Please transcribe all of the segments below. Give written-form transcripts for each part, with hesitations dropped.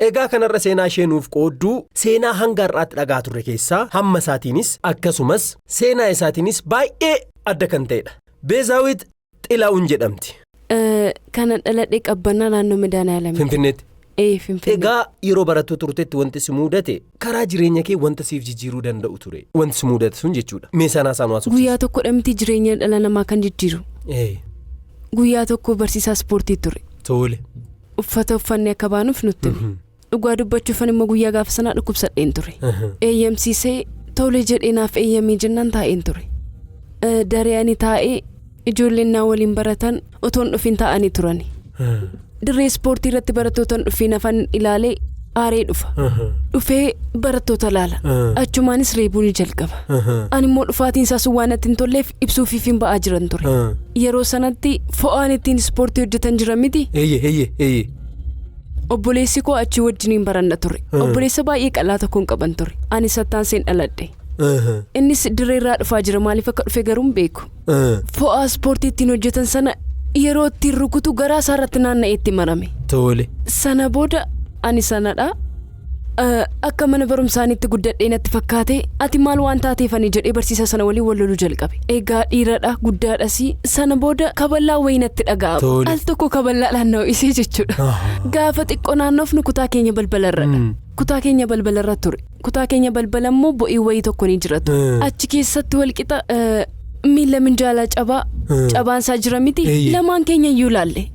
Egaa kanarra seenaa ishee nuuf qoodduu seenaa hanga har'aatti dhagaa turre keessaa hamma isaatiinis akkasumas seenaa isaatiinis baay'ee adda kan ta'edha. Beezaawit Xilaahun jedhamti. Kana dhaladhee qabbannaa naannoo Madaanaalamii. Finfinneetti. Finfinnee. Egaa yeroo barattuu turteetti wanti si mudate karaa jireenya kee wanta siif jijjiiruu danda'u ture. Wanti si mudate sun jechuudha. Mee sanaa haasofsiisi. Guyyaa tokko dhamti jireenya dhala namaa kan jijjiiru. Guyyaa tokko barsiisaa ispoortii ture. Tole. Uffata uffannee akka baanuuf nutti. Dhugaa dubbachuufan immoo guyyaa gaafa sanaa dhukkubsadheen ture. Eeyyamsiisee tole jedhee naaf eeyyamii jennaan taa'een ture. Daree ani taa'ee ijoolleen naa waliin baratan otoon dhufin taa'anii turani. Dirree ispoortii irratti barattootaan dhufin afaan ilaalee aaree dhufa. Dhufee barattoota laala. Achumaanis reebuun jalqaba. Ani immoo dhufaatiin isaa sun waan natti hin tolleef ibsuufiif hin ba'aa jiran ture. Yeroo sanatti fo'aan ittiin ispoortii hojjetan jira miti. Obboleessi koo achi wajjiniin baranna ture. Obboleessa baay'ee qal'aa tokkoon qaban ture. Ani sattaan seen dhaladhe. Innis dirree irraa dhufaa jira maaliif akka dhufe garuu hin beeku. Fo'aa ispoortii ittiin hojjetan sana yeroo ittiin rukutu garaa isaa irratti naanna'ee itti marame. Tole. Sana booda ani sanadha. Akka mana barumsaanitti guddadhee natti fakkaate ati maal waan taateefani jedhee barsiisa sana waliin wal loluu jalqabe. Egaa dhiiradha guddaadhas sana booda kaballaa wayinatti dhaga'ama. Al tokko kaballaa naannoo isee jechuudha. Gaafa xiqqoo naannoofnu kutaa keenya balbalarradha. Kutaa keenya balbalarra ture. Kutaa keenya balbala immoo bo'ii wayii tokko ni jiratu. Achi keessatti walqixa miila minjaalaa cabaan isaa jira miti. Lamaan keenya iyyuu laalle.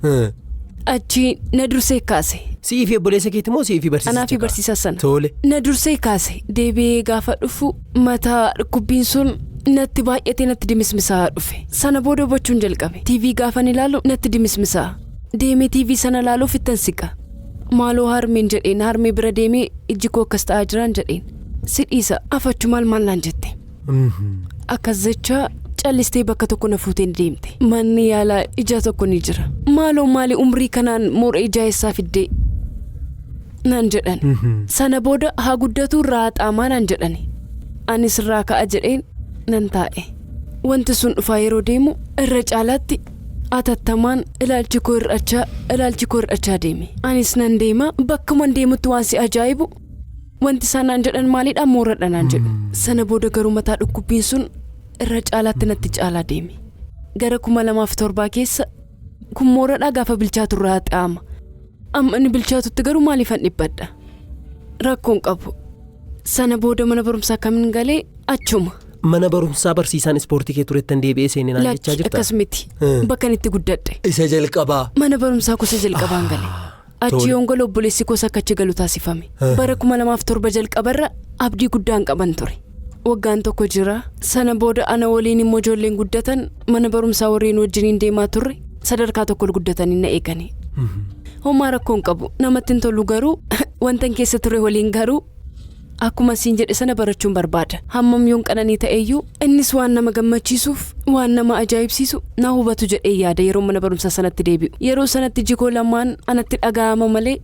Achi na dursee kaase. Siifi obboleessa keetti moo siifi barsiisa? Anaafi barsiisa sana. Tole. Na dursee kaase. Deebi'ee gaafa dhufu mataa dhukkubbiin sun natti baay'atee natti dimismisaa dhufe. Sana booda hubachuun jalqabe. TV gaafan ilaalu natti dimismisaa. Deemee TV sana ilaaluuf ittan siqa. Maaloo harmeen jedheen harmee bira deemee ijji koo akkas ta'aa jiraan jedheen. Si dhiisa afachu maal naan jette. Akkas jecha callistee bakka tokko na fuuteen deemte. Manni yaalaa ija tokko ni jira. Maaloo maali umrii kanaan moora ijaa isaa fiddee naan jedhan. Sana booda haa guddatu raaxaamaa naan jedhani. Anis irraa ka'a jedheen nan taa'e. Wanti sun dhufaa yeroo deemu irra caalaatti atattamaan ilaalchi koo hir'achaa deeme. Anis nan deema bakkuman deemutti waan si ajaa'ibu wanti isaan naan jedhan maalidha mooradha naan jedhu. Sana booda garuu mataa dhukkubbiin sun irra caalaatti natti caalaa deeme. Gara 2007 keessa kun mooradhaa gaafa bilchaatu irraa xaama. Amma inni bilchaatutti garuu maaliifan dhibbadha? Rakkoon qabu. Sana booda mana barumsaa kamiin galee achuma. Mana barumsaa barsiisaan ispoortii kee turettan deebi'ee seenee naan jechaa jirta? Akkas miti. Bakkan itti guddadhe. Isa jalqabaa. Mana barumsaa kuusa jalqabaan galee. Achi yoongolo obboleessi koo akka achi galu taasifame. Bara 2007 jalqabarra abdii guddaan qaban ture. Waggaan tokko jira. Sana booda ana waliin immoo ijoolleen guddatan mana barumsaa warreen wajjiniin deemaa turre sadarkaa tokko guddatanii na eegani. Homaa rakkoon qabu namatti hin tolu garuu wantan keessa ture waliin garuu akkuma siin jedhe sana barachuun barbaada. Hammam yoon qananii ta'eyyuu innis waan nama gammachiisuuf waan nama ajaa'ibsiisu na hubatu jedhee yaada yeroo mana barumsaa sanatti deebi'u. Yeroo sanatti iji koo lamaan anatti dhaga'ama malee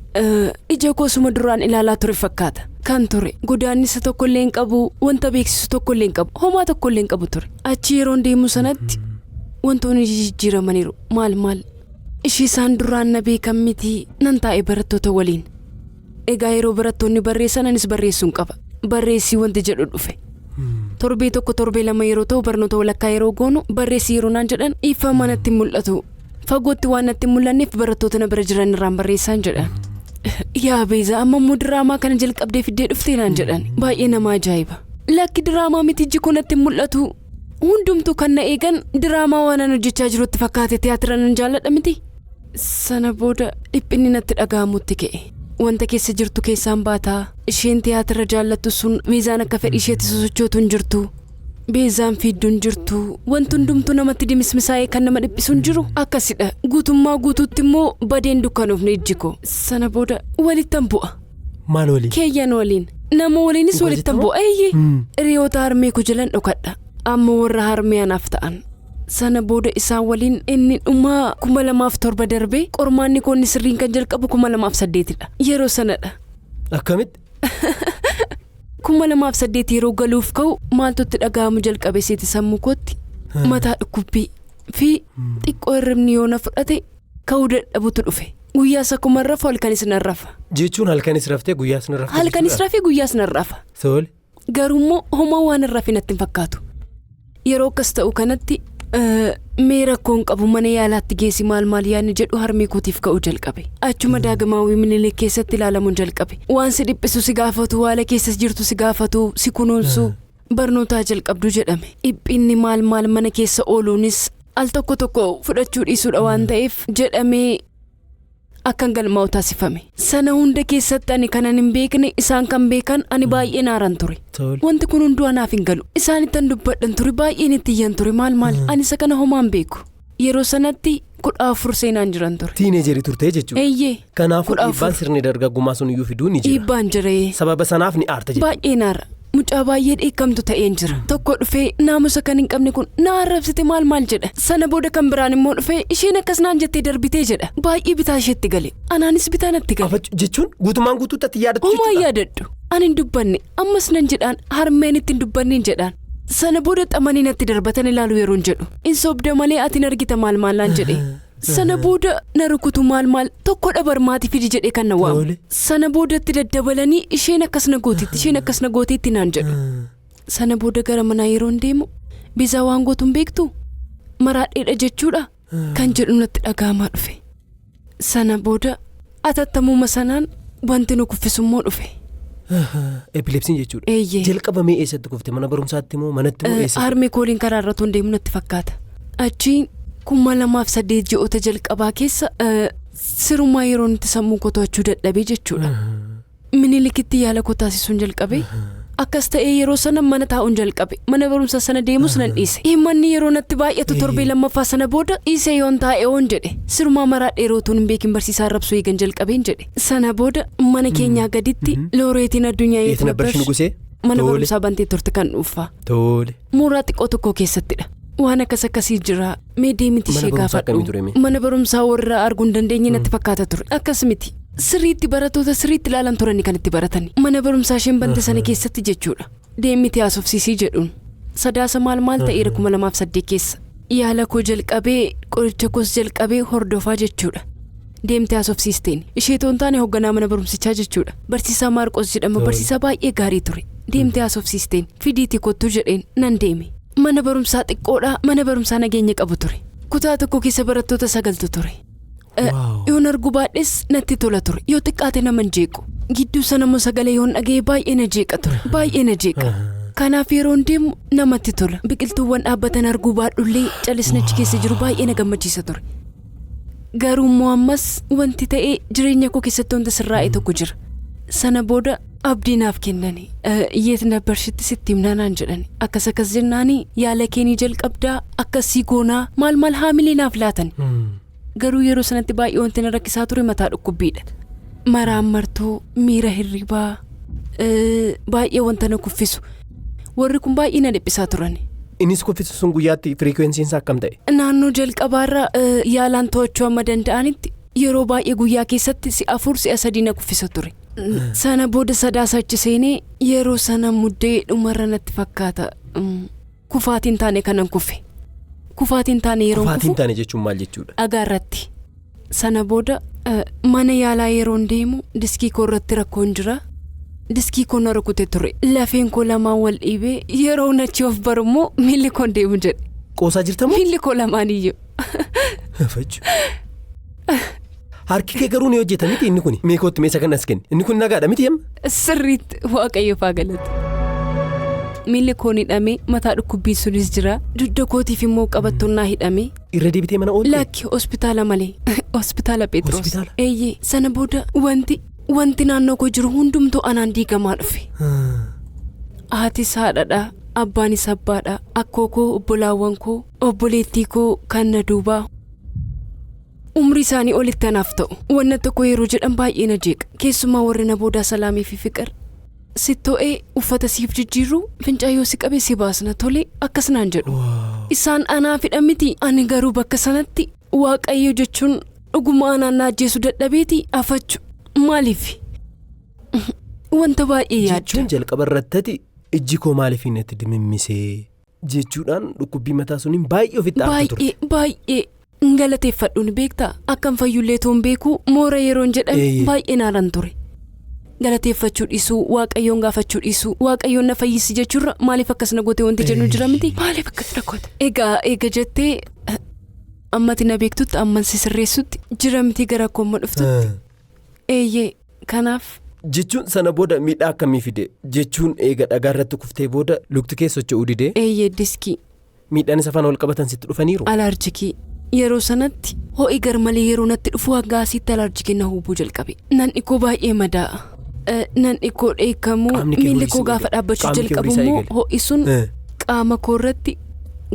ija koo suma duraan ilaalaa ture fakkaata. Kan ture godaannisa tokkollee hin qabu wanta beeksisu tokkollee hin qabu homaa tokkollee hin qabu ture. Achi yeroon deemu sanatti wantoonni jijjiiramaniiru maal ishii isaan duraan na beekan miti nan taa'e barattoota waliin. Egaa yeroo barattoonni barreessan anis barreessuun qaba. Barreessii wanti jedhu dhufe. Torbee tokko torbee lama yeroo ta'u barnoota walakkaa yeroo goonu barreessii yeroo naan jedhan ifa manatti mul'atu. Fagootti waan natti mul'anneef barattoota na bira jiran irraan barreessaan jedhan. Yaa Beezaa amma immoo diraamaa kana jalqabdee fiddee dhuftee naan jedhan. Baay'ee nama ajaa'iba. Lakki diraamaa miti iji kun natti mul'atu. Hundumtuu kan na eegan diraamaa waan an hojjechaa jirutti fakkaate tiyaatira nan jaalladha miti. Sana booda dhiphinni natti dhaga'amutti ka'e. Wanta keessa jirtu keessaan baataa. Isheen tiyaatira jaallattu sun Beezaan akka fedhii isheetti sosochootu hin jirtu. Beezaan fiidduun jirtu. Wanti hundumtuu namatti dimismisaa'ee kan nama dhiphisuun jiru akkasidha. Guutummaa guutuutti immoo badeen dukkanuufne ijji koo. Sana booda walittan bu'a. Maal waliin? Keeyyan waliin. Nama waliinis walittan bu'a. Eeyyee. Hiriyoota harmee koo jalan dhokadha. Amma warra harmee anaaf ta'an. Sana booda isaan waliin inni dhumaa 2007 darbee qormaanni koonni sirriin kan jalqabu 2008dha. Yeroo sanadha. Akkamitti? 2008 yeroo galuuf ka'u maaltu itti dhaga'amu jalqabe seeti sammuu kootti mataa dhukkubbii fi xiqqoo hirribni yoo na fudhate ka'uu dadhabutu dhufe. Guyyaas akkuma rafa halkanis nan rafa. Jechuun halkanis raftee guyyaas nan rafte. Halkanis rafee guyyaas nan rafa. Tole. Garuummoo homaa waan hin rafin natti hin fakkaatu. Yeroo akkas ta'u kanatti mee rakkoon qabu mana yaalaatti geessi maal yaadni jedhu harmee kootiif ka'uu jalqabe. Achuma daagamaawii Miniilik keessatti ilaalamuun jalqabe. Waan si dhiphisu si gaafatu, haala keessas jirtu si gaafatu, si kunuunsu. Barnootaa jalqabdu jedhame. Dhiphinni maal mana keessa ooluunis al tokko fudhachuu dhiisuudha waan ta'eef jedhamee akkan galmaa'u taasifame. Sana hunda keessatti ani kanan hin beekne isaan kan beekan ani baay'ee naaran ture. Wanti kun hunduu anaaf hin galu. Isaanittan dubbadhan ture baay'een itti iyyan ture maal ani isa kana homaan beeku. Yeroo sanatti 14 seenaan jiran ture. Tiineejerii turtee jechuudha. Eeyyee. Kanaafuu dhiibbaan sirni dargaggummaa sun iyyuu fiduu ni jira. Dhiibbaan jira. Sababa sanaaf ni aarta jechuudha. Baay'ee naara. Mucaa baay'ee dheekkamtu ta'een jira. Tokko dhufee naamusa kan hin qabne kun na arrabsite maal jedha. Sana booda kan biraan immoo dhufee isheen akkas naan jettee darbitee jedha. Baay'ee bitaa isheetti gale. Anaanis bitaa natti gale. Jechuun guutumaan guutuutti yaadatu jechuudha. Homaa yaadadhu. Ani hin dubbanne ammas nan jedhaan harmeen itti hin dubbanne jedhaan. Sana booda xamanii natti darbatan ilaalu yeroon jedhu. In sobda malee ati argita maal laan jedhe. Sana booda na rukutu maal tokko dhabarmaati fidi jedhee kan na waamu. Sana boodatti daddabalanii isheen akkas na gootiitti naan jedhu. Sana booda gara manaa yeroo deemu Bezaa waan gootuun beektu maraadheedha jechuudha kan jedhu natti dhagaamaa dhufe. Sana booda atattamuma sanaan wanti nu kuffisummoo dhufe. Epilepsiin jechuudha. Eeyyee. Jalqabamee eessatti kufte mana barumsaatti moo manatti moo eessatti? Harmee kooliin karaa irratti deemu natti fakkaata. Achiin 2008 ji'oota jalqabaa keessa sirummaa yeroo itti sammuu koo to'achuu dadhabee jechuudha. Miniilikitti yaala koo taasisuun jalqabe. Akkas ta'ee yeroo sana mana taa'uun jalqabe. Mana barumsaa sana deemus nan dhiise. Himanni yeroo natti baay'atu torbee lammaffaa sana booda dhiisee yoon taa'e oon jedhe. Sirummaa maraa dheerootuun hin beekin barsiisaa arrabsuu eegan jalqabeen jedhe. Sana booda mana keenyaa gaditti looreetiin addunyaa Yeetti nabbarshi nugusee? Mana barumsaa bantee turte kan dhuunfaa. Tole. Muuraa xiqqoo tokko keessattidha. Waan akkasii jira. Mee deemiti ishee gaafadhu. Mana barumsaa warra arguu hin dandeenye natti fakkaata ture. Akkas miti. Sirriitti baratoota sirriitti ilaalan turani kan itti baratani. Mana barumsaa isheen bante sana keessatti jechuudha. Deemiti haasofsiisii jedhuun. Sadaasa maal ta'eera 2008 keessa. Yaala koo jalqabee qoricha koos jalqabee hordofaa jechuudha. Deemti haasofsiisteen. Ishee toon taane hoogganaa mana barumsichaa jechuudha. Barsiisaa Maarqos jedhama barsiisaa baay'ee gaarii ture. Deemti haasofsiisteen. Fidiitii kottuu jedheen nan deeme. Mana barumsaa xiqqoodhaa mana barumsaa nageenya qabu ture. Kutaa tokko keessa barattoota 9 ture. Yoon arguu baadhes natti tola ture. Yoo xiqqaate naman jeequ. Gidduu sana immoo sagalee yoon dhagee baay'ee na jeeqa ture. Baay'ee na jeeqa. Kanaaf yeroon deemu namatti tola. Biqiltuuwwan dhaabbatan arguu baadhullee callisni achi keessa jiru baay'ee na gammachiisa ture. Garuu immoo ammas wanti ta'ee jireenya koo keessatti wanta sirraa'e tokko jira. Sana booda abdii naaf kennani. Yeet nabbarshitti sitti himnaan jedhani. Akkas jennaani yaala keenii jalqabdaa akkasii goonaa maal haamilee naaf laatan. Garuu yeroo sanatti baay'ee wanti na rakkisaa ture mataa dhukkubbiidha. Maraan martuu miira hirribaa baay'ee wanta na kuffisu. Warri kun baay'ee na dhiphisaa turani. Innis kuffisu sun guyyaatti firiikwensiinsaa akkam ta'e? Naannoo jalqabaarra yaalaan to'achuu amma danda'anitti yeroo baay'ee guyyaa keessatti 4 3 na kuffisa ture. Sana booda sadaasa achi seenee yeroo sana muddee dhumarra natti fakkaata. Kufaatiin taane kanan kufe. Kufaatiin taane yeroo kufu. Kufaatiin taane jechuun maal jechuudha? Dhagaarratti. Sana booda mana yaalaa yeroon deemu diskii koo irratti rakkoon jira. Diskii koo na rukute ture. Lafeen koo lamaan wal dhiibee yeroo nachi of barummoo miilli koo deemu jedhe. Qoosaa jirtamoo? Miilli koo lamaan iyyuu. Fajju. Harki kee garuu ni hojjeta miti inni kuni. Meekootti meesa kan as kenni. Inni kun nagaadha miti amma? Sirriitti waaqayyo faa galatu. Miilli koo ni hidhamee mataa dhukkubbii sunis jira. Dudda kootiif immoo qabattoon naa hidhamee. Irra deebitee mana oolte? Lakki hospitaala malee. Hospitaala Pheexroos. Eeyyee sana booda wanti naannoo koo jiru hundumtuu anaan diigamaa dhufe. Haatis haadhadha. Abbaanis abbaadha. Akkoo koo obbolaawwan koo obboleettii koo kan na duubaa. Umrii isaanii olitti anaaf ta'u. Wanna tokko yeroo jedhan baay'ee na jeeqa. Keessumaa warri na boodaa salaamii fi fiqir. Sittoo'ee uffata siif jijjiirru fincaayoo si qabee si baasna tole akkas naan jedhu. Isaan anaaf hidhan miti. Ani garuu bakka sanatti waaqayyo jechuun dhuguma anaan na ajjeesu dadhabeeti afachu. Maaliif? Wanta baay'ee yaadda. Jechuun jalqaba irratti ijji koo maaliif natti dimimmisee jechuudhaan dhukkubbii mataa suniin baay'ee ofitti aartu ture. Baay'ee Galateeffadhuun beektaa akkam fayyullee toon beekuu moora yeroon jedhan baay'ee naaran ture. Galateeffachuu dhiisuu waaqayyoon gaafachuu dhiisuu waaqayyoon na fayyisi jechuurra maaliif akkasina gootee wanti jennu jira miti? Maaliif akkasina goote? Egaa jettee ammati na beektutti amman si sirreessutti jira miti gara koomma dhuftutti. Eeyyee kanaaf. Jechuun sana booda miidhaa akkamii fide? Jechuun eega dhagaarratti kuftee booda lukti keessa socho'uu didee? Eeyyee diskii. Miidhaan isa faana wal qabatan sitti dhufaniiru? Alaarjikii. Yeroo sanatti ho'i garmalee yeroo natti dhufu haggaasitti alaarjikii na hubuu jalqabe. Nan dhikoo baay'ee madaa'a. Nan dhikoo dheekkamuu miilli koo gaafa dhaabbachuu jalqabu immoo ho'i sun qaama koorratti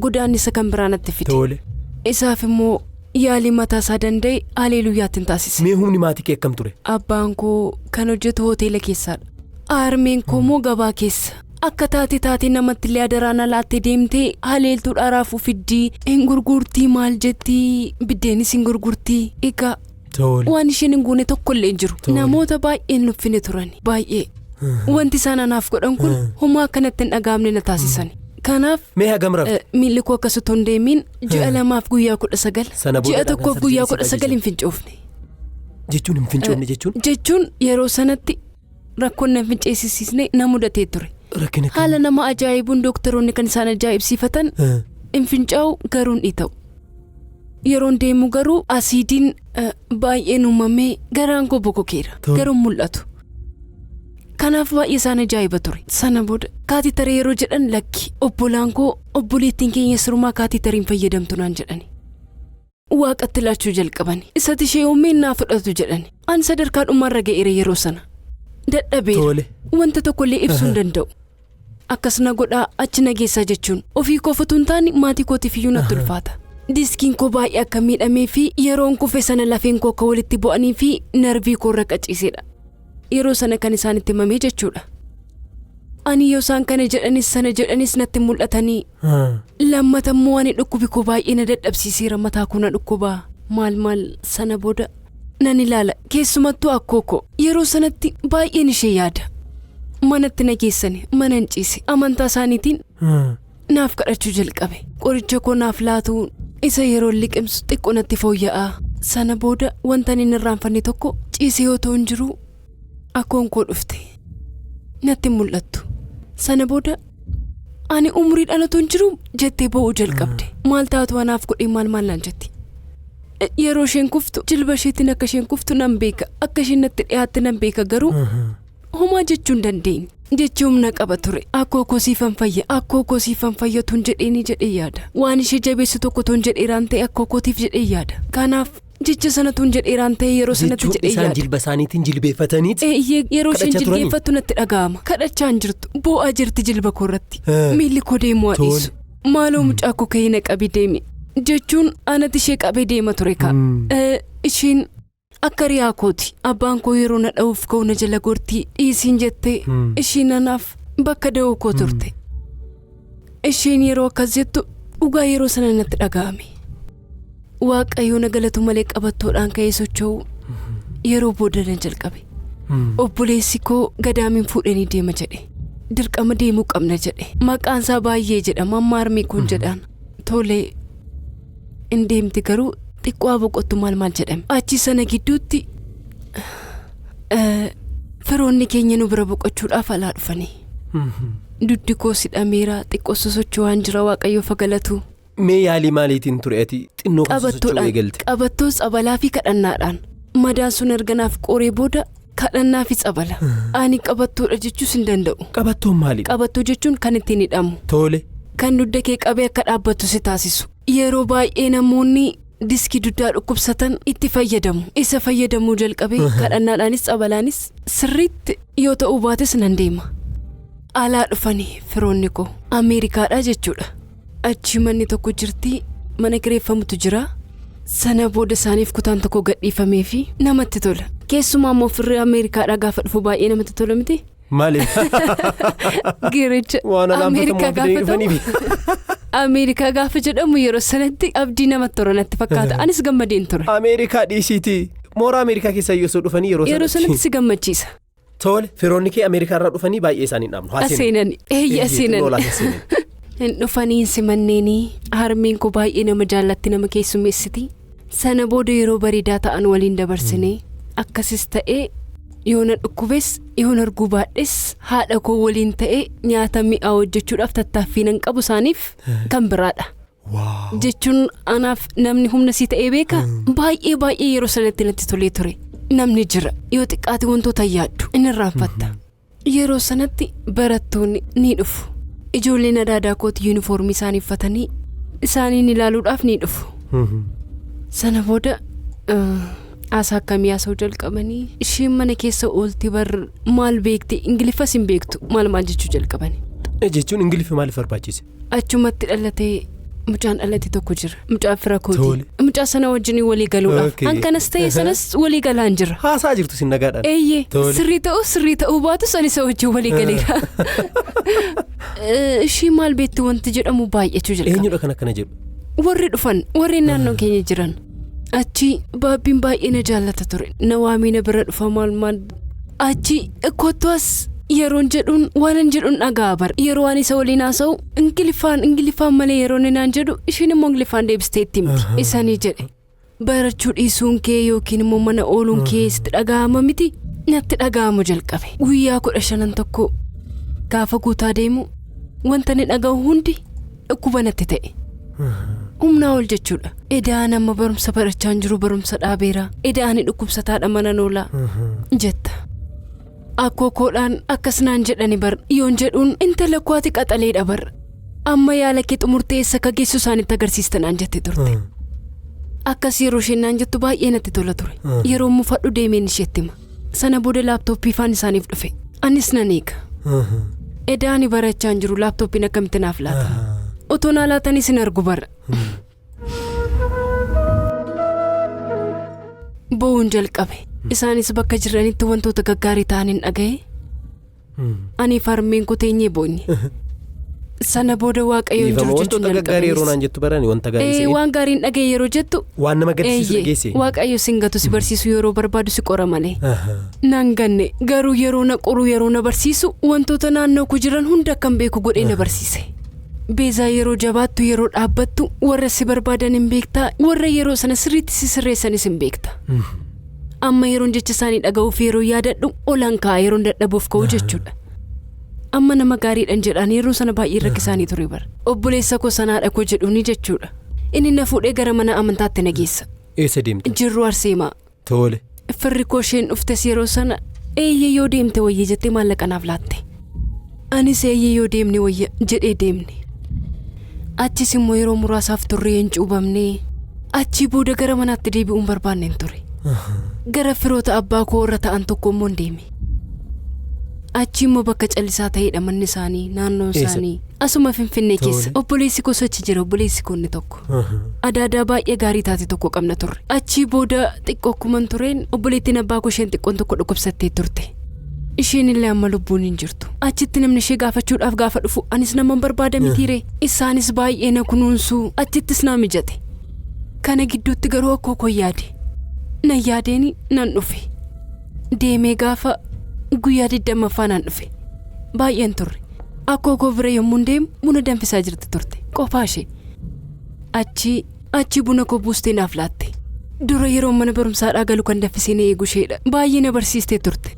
godaannisa kan biraa natti fide. Isaaf immoo yaalii mataa isaa danda'e haleeluyyaatti hin taasise. Mee humni maatii kee akkam ture? Abbaan koo kan hojjetu hoteela keessaadha. Harmeen koo immoo gabaa keessa. Akka taatee namatti illee adaraan alaattee deemtee haleeltuu dharaafuu fiddii hin gurgurtii maal jettii biddeenis hin gurgurtii. Egaa waan isheen hin guune tokkollee hin jiru. Namoota baay'een nuffine turan baay'ee. Wanti isaan anaaf godhan kun homaa akkanatti hin dhagaamne na taasisan. Kanaaf miilli koo akkasitti hin deemiin ji'a 2 guyyaa 19 ji'a 1 guyyaa 19 hin fincoofne. Jechuun hin fincoofne jechuun? Jechuun yeroo sanatti rakkoon na finceessisne na mudatee ture. Haala nama ajaa'ibuun dooktaroonni kan isaan ajaa'ibsiifatan hin fincaa'u garuu hin ta'u. Yeroon deemu garuu asiidiin baay'een uumamee garaan koo bokokeera garuu mul'atu. Kanaaf baay'ee isaan ajaa'iba ture. Sana booda kaatitara yeroo jedhan lakki obbolaan koo obboleettiin keenya sirumaa kaatitariin fayyadamtu naan jedhani. Waaqatti laachuu jalqabani. Isatti ishee uumeen naa fudhatu jedhani. Ani sadarkaa dhumarra ga'eera yeroo sana. Dadhabeera. Wanta tokkollee ibsuu hin danda'u. Akkasuma godhaa achi nageessaa jechuun ofii koo futuun taani maatii kootiif iyyuu natti ulfaata. Diskiin koo baay'ee akka miidhamee fi yeroon kufe sana lafeen koo akka walitti bu'anii fi narvii koo irra qaciisedha. Yeroo sana kan isaan itti himamee jechuudha. Ani yoo isaan kana jedhanis sana jedhanis natti mul'atanii. Lammata immoo ani dhukkubi koo baay'ee na dadhabsiiseera mataa koo na dhukkubaa maal sana booda nan ilaala keessumattuu akkoo yeroo sanatti baay'een ishee yaada. Manatti nageessani mana hin ciise amantaa isaaniitiin naaf kadhachuu jalqabe. Qoricha koo naaf laatu isa yeroo liqimsu xiqqoo natti fooyya'aa. Sana booda wanta inni irraanfanne tokko ciise yoo ta'u hin jiru akkoon koo dhufte natti mul'attu. Sana booda ani umurii dhalatu hin jiru jettee boo'uu jalqabde. Maal taatu anaaf godhee maal naan jetti. Yeroo isheen kuftu jilba isheetiin akka isheen kuftu nan beeka akka isheen natti dhiyaatte nan beeka garuu homaa jechuun dandeenye. Jechuun na qaba ture. Akkoo kosiifan fayyatuun jedhee yaada. Waan ishee jabeessu tokko toon jedheeraan ta'e akkoo kootiif jedhee yaada. Kanaaf jecha sana toon jedheeraan ta'e yeroo sanatti jedhee yaada. Isaan jilba isaaniitiin jilbeeffataniiti. Yeroo isheen jilbeeffattu natti dhaga'ama. Kadhachaa hin jirtu. Boo'aa jirti jilba koorratti. Miilli koo deemuu adhiisu. Maaloo mucaa koo ka'ee na qabi deemi. Jechuun anatti ishee qabee deema ture kaa. Isheen akka riyaa kooti. Abbaan koo yeroo na dha'uuf ka'u na jala gortii dhiisiin jettee isheen anaaf bakka da'uu koo turte. Isheen yeroo akkas jettu dhugaa yeroo sana natti dhaga'ame. Waaqayyo na galatu malee qabattoodhaan ka'ee socho'u yeroo booda na jalqabe. Obboleessi koo gadaamiin fuudhanii deema jedhe. Dirqama deemuu qabna jedhe. Maqaansaa baay'ee jedhama amma harmee kun jedhaan. Tolee in deemti garuu xiqqoo boqottu maal jedhame. Achi sana gidduutti firoonni keenya nu bira boqochuudhaaf alaa dhufanii. Duddi koo sidhameera xiqqoo sosocho'aan jira waaqayyoof galatu. Mee yaalii maaliitiin ture ati xinnoo kan sosocho'uu eegalte? Qabattoo sabalaa fi kadhannaadhaan. Madaan sun erganaaf qoree booda kadhannaa fi sabala. Ani qabattoodha jechuus hin danda'u. Qabattoon maali? Qabattoo jechuun kan ittiin hidhamu. Tole. Kan dudda kee qabee akka dhaabbattu si taasisu. Yeroo baay'ee namoonni diskii duddaa dhukkubsatan itti fayyadamu. Isa fayyadamuu jalqabee kadhannaadhaanis sabalaanis sirriitti yoo ta'uu baates nan deema. Alaa dhufanii firoonni koo Ameerikaadhaa jechuudha. Achi manni tokko jirti mana kireeffamutu jira. Sana booda isaaniif kutaan tokko gadhiifamee fi namatti tola. Keessumaa immoo firri Ameerikaadhaa gaafa dhufu baay'ee namatti tola miti. Maaliif? Giricha Ameerikaa gaafa ta'u Ameerikaa gaafa jedhamu yeroo sanatti abdii namatti tola natti fakkaata. Anis gammadeen ture. Ameerikaa dhiisiiti. Moora Ameerikaa keessa yoo dhufanii yeroo sanatti si gammachiisa. Tole firoonni kee Ameerikaa irraa dhufanii baay'ee isaanii dhaabnu. Aseenan. hin dhufaniin simanneenii harmeen koo baay'ee nama jaallatti nama keessummeessiti. Sana booda yeroo bareedaa ta'an waliin dabarsinee akkasis ta'ee yoo na dhukkubees yoo na arguu baadhes haadha koo waliin ta'ee nyaata mi'aa hojjechuudhaaf tattaaffii nan qabu isaaniif kan biraadha. Jechuun anaaf namni humna sii ta'ee beeka baay'ee yeroo sanatti natti tolee ture. Namni jira yoo xiqqaate wantoota yaaddu inni irraanfatta. Yeroo sanatti barattoonni ni dhufu. Ijoolleen adaadaa kooti yuunifoormii isaanii uffatanii isaaniin ilaaluudhaaf ni dhufu. Sana booda aasaa akkamii haasa'uu jalqabanii isheen mana keessa oolti bar maal beekte ingiliffas hin beektu maal jechuu jalqabani. Jechuun ingiliffi maaliif barbaachise? Achumatti dhalatee mucaan dhalate tokko jira. Mucaan fira kooti. Mucaa sana wajjin walii galuudhaaf hankanas ta'e sanas walii galaan jira. Haasaa jirtu sin nagaadhaan. Eeyyee sirrii ta'uu baatus ani isa wajjin walii galeera. Ishii maal beekti wanti jedhamu baay'achuu jalqaba. Eenyudha kan akkana jedhu? Warri dhufan warri naannoo keenya jiran. Achi baabbiin baay'ee na jaallata ture. Na waamina bira dhufa maal achi kottoas yeroon jedhuun waanan jedhuun dhagaa bar yeroo waan isa waliin haasa'u ingiliffaan malee yeroon naan jedhu isheen immoo ingiliffaan deebistee itti himti. Isanii jedhe barachuu dhiisuun kee yookiin immoo mana ooluun kee sitti dhaga'ama miti natti dhaga'amu jalqabe. Guyyaa 15 tokko gaafa guutaa deemu wanta ni dhaga'u hundi dhukkuba natti ta'e. Humnaa ol jechuudha. Edaan amma barumsa barachaan jiru barumsa dhaabeera. Edaani dhukkubsataadha mana noolaa jetta. Akkookoodhaan akkasnaan jedhani bar yoon jedhuun intala kwaati qaxaleedha bar amma yaala kee xumurtee eessa ka geessu isaanitti agarsiistanaan jette turte. Akkas yeroo isheen jettu baay'ee natti tola ture. Yeroo mufadhu deemeen isheetti hima. Sana booda laaptooppii faan isaaniif dhufe. Anis nan eega. Edaani barachaan jiru laaptooppiin akkamitti naaf laata? Otoo naa laatanis hin argu bara. Bo'uun jalqabe. Isaanis bakka jiranitti wantoota gaggaarii ta'an hin dhagaye. Ani harmeen koo teenyee boonye. Sana booda waaqayyoon jiru jechuun wantoota gaggaarii yeroo naan jettu barani wanta gaarii waan gaariin dhagaye yeroo jettu waan nama gaddisiisu dhageesse. Waaqayyo singatu si barsiisu yeroo barbaadu si qora malee. Nan ganne garuu yeroo na qoru yeroo na barsiisu wantoota naannoo ku jiran hunda akkam beeku godhee na barsiise. Beezaa yeroo jabaattu yeroo dhaabbattu warra si barbaadan hin beektaa warra yeroo sana sirriitti si sirreessanis hin beekta. Amma yeroon jecha isaanii dhaga'uuf yeroo yaadadhu olaan ka'a yeroon dadhabuuf ka'u jechuudha. Amma nama gaariidhaan jedhaan yeroo sana baay'ee rakkisaanii ture bara. Obboleessa koo sanaadha koo jedhuuni jechuudha. Inni na fuudhee gara mana amantaatti na geessa. Eessa deemte? Jirru Arseemaa. Tole. Firri koo isheen dhuftes yeroo sana eeyyee yoo deemte wayya jettee maallaqa naaf laatte. Anis eeyyee yoo deemne wayya jedhee deemne. Achis immoo yeroo muraasaaf turree hin cuubamne. Achii booda gara manaatti deebi'uun barbaanneen ture. Gara firoota abbaa koo irra ta'an tokko immoo deeme. Achi immoo bakka callisaa ta'eedha manni isaanii naannoon isaanii asuma Finfinnee keessa. Obboleessi koo sochi jira obboleessi koo inni tokko. Adaadaa baay'ee gaarii taate tokko qabna turre. Achii booda xiqqoo akkuman tureen obboleettiin abbaa koo isheen xiqqoon tokko dhukkubsattee turte. Isheen illee amma lubbuun hin jirtu. Achitti namni ishee gaafachuudhaaf gaafa dhufu anis nama barbaada mitiire isaanis baay'ee na kunuunsuu achittis naa mijate. Kana gidduutti garuu akkoo koo yaade. Na yaadeeni nan dhufe. Deemee gaafa guyyaa 20ffaa nan dhufe. Baay'een turre. Akkoo koo bira yommuu deemu buna danfisaa jirti turte. Qofaa ishee. Achi buna koo buustee naaf laatte. Dura yeroo mana barumsaadhaa galu kan danfisee na eegu isheedha. Baay'ee na barsiistee turte.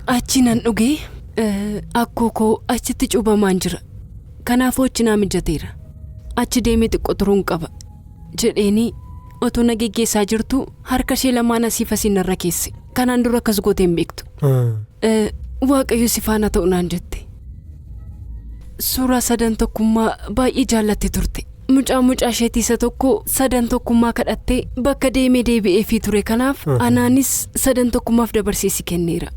Achi nan dhugee akkoo koo achitti cuubamaan jira. Kanaafuu achi naa mijateera. Achi deemee xiqqoo turuun qaba jedheeni otoo na geggeessaa jirtu harka ishee lamaan asiif asiin narra keesse. Kanaan dura akkas gootee hin beektu. Waaqayyo si faana ta'u naan jette. Suuraa 3 tokkummaa baay'ee jaallatte turte. Mucaa isheetii isa tokko 3 tokkummaa kadhattee bakka deemee deebi'eefii ture kanaaf anaanis 3 tokkummaaf dabarseessi kenneera.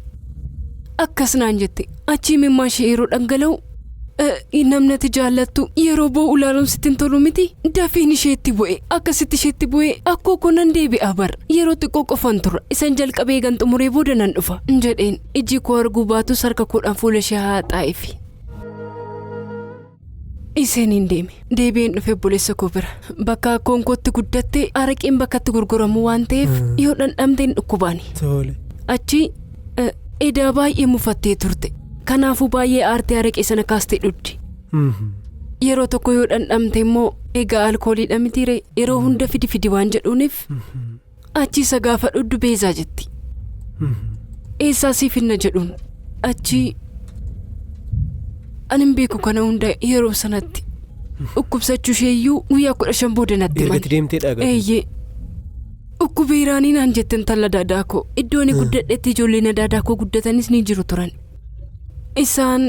Akkas naan jette. Achii mimmaa ishee yeroo dhangala'u namnati jaallattu yeroo boo'u ilaaluun sitti hin tolu miti dafiin isheetti bu'e akkasitti isheetti bu'e akkoo koo nan deebi'a bar yeroo xiqqoo qofan tura isan jalqabee gan xumuree booda nan dhufa jedheen iji koo arguu baatus harka koodhaan fuula ishee haa xaa'eefi. Iseen hin deebi'een dhufe obboleessa koo bira bakka akkoon kootti guddatte araqeen bakkatti gurguramu waan ta'eef yoo dhandhamteen dhukkubaani. Achi edaa baay'ee mufattee turte. Kanaafuu baay'ee aartee araqee sana kaastee dhuddi. yeroo tokko yoo dhandhamte immoo egaa alkooliidha mitiire yeroo hunda fidi waan jedhuuniif achi isa gaafa dhudhu beezaa jetti. Eessaa siif hinna jedhuun achi anin beeku kana hunda yeroo sanatti dhukkubsachuu isheeyyuu guyyaa 15 booda natti himan. Erga deemtee dhagaa. Eeyyee. Dhukkubeeraanii naan jetten talla daadaa koo iddoon guddadhetti ijoolleen daadaa koo guddatanis ni jiru turan. Isaan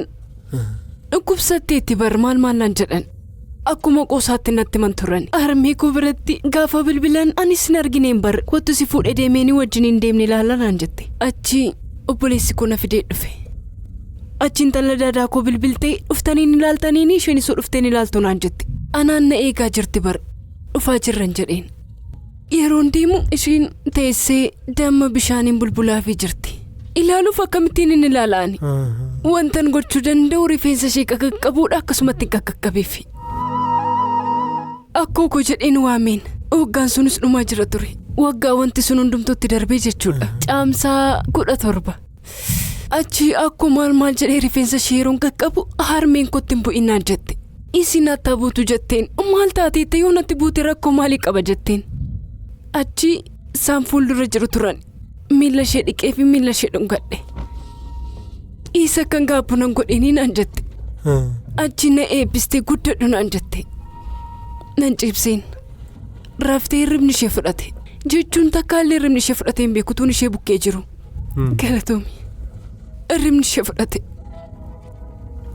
dhukkubsatteetti bar maal naan jedhan akkuma qoosaatti natti himan turan. Harmee koo biratti gaafa bilbilan anis hin argineen bar kottu si fuudhee deemeenii wajjin hin deemne ilaala naan jette. Achi obboleessi koo na fidee dhufe. Achiin talla daadaa koo bilbiltee dhuftaniin ilaaltaniini isheen isoo dhufteen ilaaltu naan jette. Anaan na eegaa jirti bar dhufaa jirran jedheen. Yeroon deemu isheen teessee damma bishaaniin bulbulaafii jirti. Ilaaluuf akkamittiin hin ilaalaani. Wantan gochuu danda'u rifeensa ishee qaqqabuudha akkasumatti qaqqabeefi. Akkoo koo jedheen waameen waggaan sunis dhumaa jira ture. Waggaa wanti sun hundumtuutti darbee jechuudha. Caamsaa 17. Achi akkuma maal jedhee rifeensa ishee yeroon qaqqabu harmeen kootti hin bu'inaan jette. Isin natti buutu jetteen maal taateette yoo natti buute rakkoo maalii qaba jetteen. Achi isaan fuuldura jiru turan miila ishee dhiqee fi miila ishee dhungadhe. Isa kan gaabbunan godhanii naan jette. Achi na eebbistee guddadhu naan jette. Nan ciibseen raftee hirribni ishee fudhate jechuun takkaallee hirribni ishee fudhatee hin beekutuun ishee bukkee jiru. Galatoomi hirribni ishee fudhate.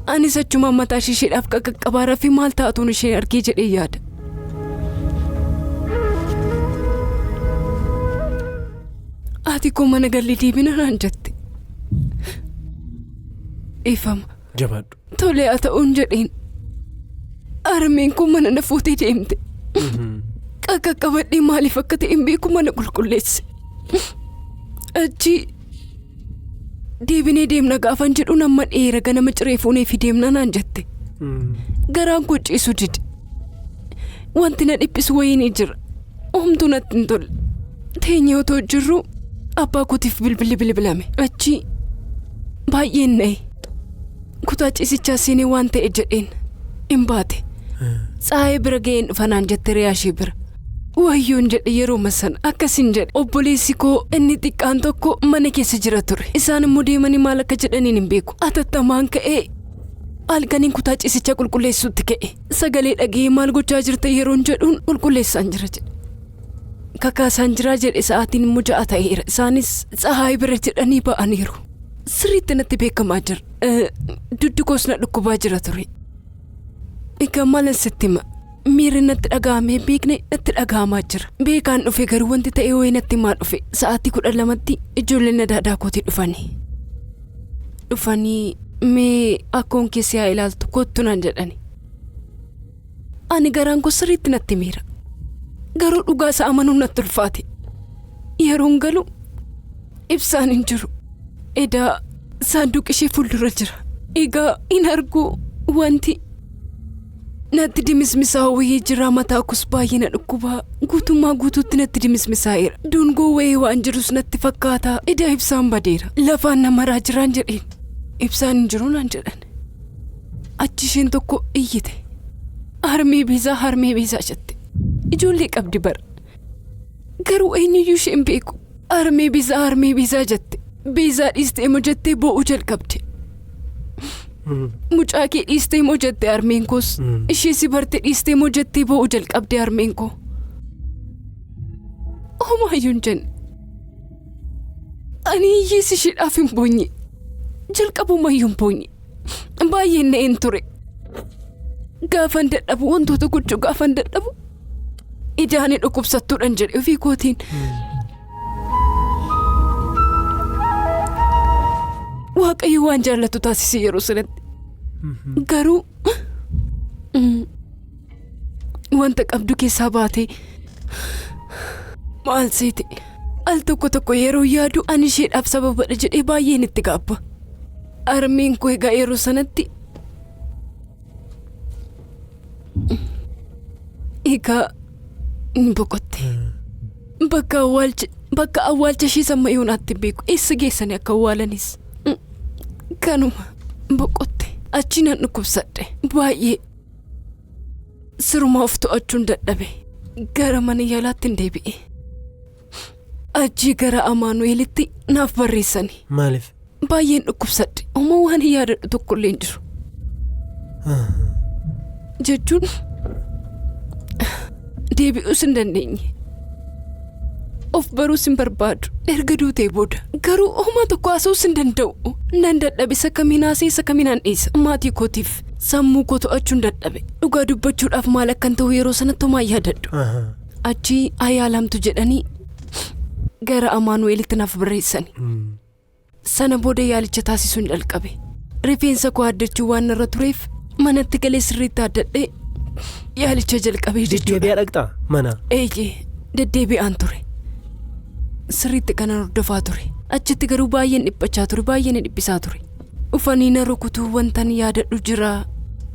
Anis achuma mataa isheedhaaf qaqqabaaraa fi maal taatuun ishee argee jedhee yaada. Ati koo mana galli deebina naan jette. Ifama. Jabaadhu. Tolee haa ta'uun jedheen. Harmeen koo mana na fuutee deemte. Qaqqabadhee maaliif akka ta'e hin beeku mana qulqulleesse. Achi deebinee deemna gaafan jedhu nama dheera ganama ciree fuunee fi deemna naan jette. Garaan koo ciisu dide. Wanti na dhiphisu wayii ni jira. Homtuu natti hin tolle. Teenyee otoo jirru abbaa kootiif bilbilli bilbilame. Achi baay'een na'e. Kutaa ciisichaa seenee waan ta'e jedheen hin baate. Taa'e bira ga'een dhufanaan jette riyaashee bira. Wayyoon jedhe yeroo masan akkasin jedhe obboleessi koo inni xiqqaan tokko mana keessa jira ture. Isaan immoo deemanii maal akka jedhaniin hin beeku. Atattamaan ka'ee halkaniin kutaa ciisichaa qulqulleessuutti ka'e. Sagalee dhaga'ee maal gochaa jirta yeroon jedhuun qulqulleessaan jira jedhe. Kakaasaan jira jedhe sa'aatiin immoo 6 ta'eera. Isaanis Taa'e bira jedhanii ba'aniiru. Sirriitti natti beekamaa jira. Duddukoos na dhukkubaa jira ture. Egaa maalan sitti hima. Miirri natti dhaga'amee beekne natti dhaga'amaa jira. Beekaan dhufe garuu wanti ta'e wayii natti maa dhufe. Sa'aatii 12tti ijoolleen daadaa kootii dhufanii mee akkoon keessi haa ilaaltu kottu naan jedhani. Ani garaan koo sirriitti natti miira. Garuu dhugaa isaa amanuun natti ulfaate. Yeroon galu ibsaan hin jiru. Edaa saanduqa ishee fuuldura jira. Egaa hin argu wanti natti dimismisaa wayii jira. Mataa koos baay'ee na dhukkubaa guutummaa guutuutti natti dimismisaa'eera. Dungoo wayii waan jirus natti fakkaata. Edaa ibsaan badeera. Lafaan na maraa jiraan jedheen. Ibsaan hin jiru naan jedhan. Achi isheen tokko iyyite. Harmee Beezaa jette. Ijoollee qabdi bara. Garuu eenyuyyuu isheen beeku. Harmee Beezaa jette. Beezaa dhiistee moo jettee boo'uu jalqabde. Mucaa kee dhiistee moo jettee harmeen koos. Ishee si barte dhiistee moo jettee boo'uu jalqabde harmeen koo. Homaayyuun jenne. Ani hiyyeessi isheedhaaf hin boonye. Jalqabumayyuu hin boonye. Baay'een na'een ture. Gaafan dadhabu wantoota gochuu gaafan dadhabu. Idaanii dhukkubsattuudhaan jedhe ofii kootiin. Waaqayyo waan jaallatu taasise yeroo sanatti. Garuu wanta qabdu keessaa baatee maal seete al tokko yeroo yaadu ani isheedhaaf sababadha jedhee baay'een itti gaabba. Harmeen koo egaa yeroo sanatti egaa ni boqotte. Bakka awwaalcha ishee samma Yoo Natti beeku eessa geessanii akka awwaalanis. Kanuma boqotte. Achi nan dhukkubsadhe baay'ee. siruma of to'achuun dadhabe gara mana yaalaatti hin deebi'e. Achii gara Amaanu'eelitti naaf barreessanii. Maaliif? Baay'een dhukkubsadhe. Uma waan yaadadhu tokkollee hin jiru. Jechuun deebi'uus hin dandeenye. Of baruus hin barbaadu. Erga duutee booda garuu homaa tokko haasa'uus hin danda'u. Nan dadhabe isa kamiin haasa'e isa kamiin dhiisa. Maatii kootiif sammuu koo to'achuun dadhabe. Dhugaa dubbachuudhaaf maal akkan ta'u yeroo sanatti homaa yaadadhu. Achii ayaalamtu jedhanii gara Amaanu'eelitti naaf barreessani. Sana booda yaalicha taasisuun jalqabe. Rifeensa koo addachuu waan irra tureef manatti galee sirriitti addadhee yaalicha jalqabee jechuudha. Deddeebi'aa dhaqxaa mana? Eeyyee deddeebi'aan ture. Sirriitti kanan hordofaa ture. Achitti garuu baay'een dhiphachaa ture, baay'een dhiphisaa ture. Ufanii na rukutuu wantan yaadadhu jira.